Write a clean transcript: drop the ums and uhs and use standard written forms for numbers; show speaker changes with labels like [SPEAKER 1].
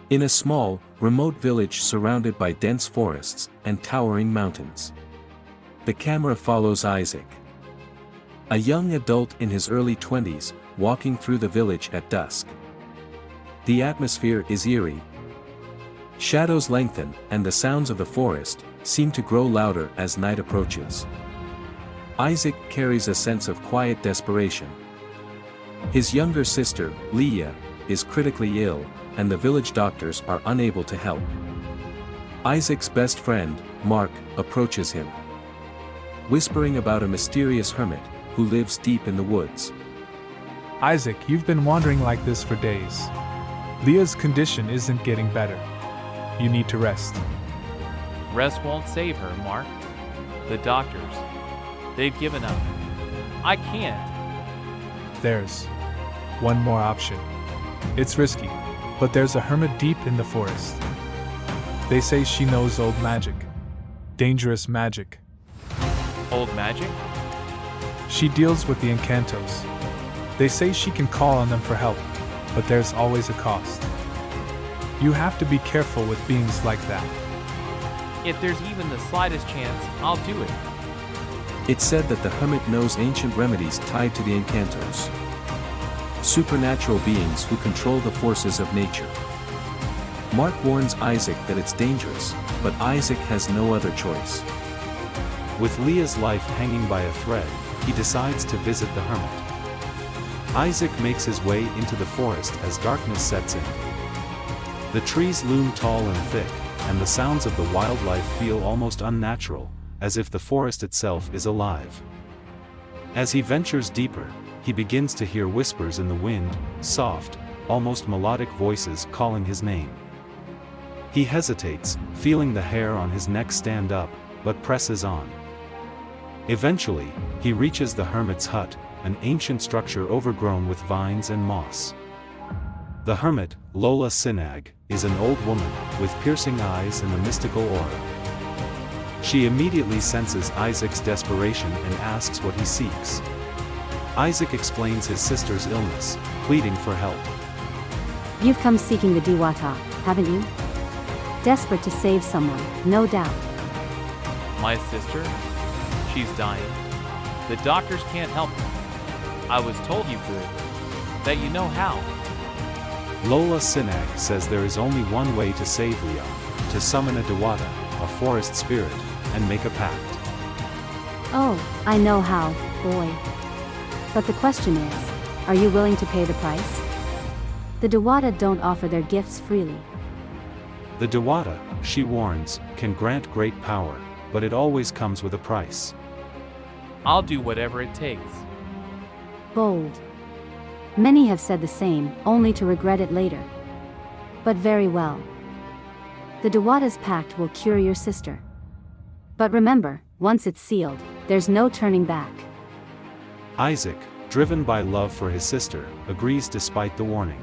[SPEAKER 1] In a small, remote village surrounded by dense forests and towering mountains. The camera follows Isaac, a young adult in his early 20s, walking through the village at dusk. The atmosphere is eerie. Shadows lengthen, and the sounds of the forest seem to grow louder as night approaches. Isaac carries a sense of quiet desperation. His younger sister, Leah, is critically ill, and the village doctors are unable to help. Isaac's best friend, Mark, approaches him, whispering about a mysterious hermit who lives deep in the woods.
[SPEAKER 2] Isaac, you've been wandering like this for days. Leah's condition isn't getting better. You need to rest.
[SPEAKER 3] Rest won't save her, Mark. The doctors, they've given up. I can't.
[SPEAKER 2] There's one more option. It's risky, but there's a hermit deep in the forest. They say she knows old magic. Dangerous magic.
[SPEAKER 3] Old magic?
[SPEAKER 2] She deals with the encantos. They say she can call on them for help, but there's always a cost. You have to be careful with beings like that.
[SPEAKER 3] If there's even the slightest chance, I'll do it.
[SPEAKER 1] It's said that the hermit knows ancient remedies tied to the encantos, supernatural beings who control the forces of nature. Mark warns Isaac that it's dangerous, but Isaac has no other choice.
[SPEAKER 4] With Leah's life hanging by a thread, he decides to visit the hermit. Isaac makes his way into the forest as darkness sets in. The trees loom tall and thick, and the sounds of the wildlife feel almost unnatural, as if the forest itself is alive. As he ventures deeper, he begins to hear whispers in the wind, soft, almost melodic voices calling his name. He hesitates, feeling the hair on his neck stand up, but presses on. Eventually, he reaches the hermit's hut, an ancient structure overgrown with vines and moss. The hermit, Lola Sinag, is an old woman, with piercing eyes and a mystical aura. She immediately senses Isaac's desperation and asks what he seeks. Isaac explains his sister's illness, pleading for help.
[SPEAKER 5] You've come seeking the Diwata, haven't you? Desperate to save someone, no doubt.
[SPEAKER 3] My sister? She's dying. The doctors can't help her. I was told you could. That you know how.
[SPEAKER 4] Lola Sinag says there is only one way to save Leon, to summon a Diwata, a forest spirit, and make a pact.
[SPEAKER 5] Oh, I know how, boy. But the question is, are you willing to pay the price? The Diwata don't offer their gifts freely.
[SPEAKER 4] The Diwata, she warns, can grant great power, but it always comes with a price.
[SPEAKER 3] I'll do whatever it takes.
[SPEAKER 5] Bold. Many have said the same, only to regret it later. But very well. The Diwata's pact will cure your sister. But remember, once it's sealed, there's no turning back.
[SPEAKER 4] Isaac, driven by love for his sister, agrees despite the warning.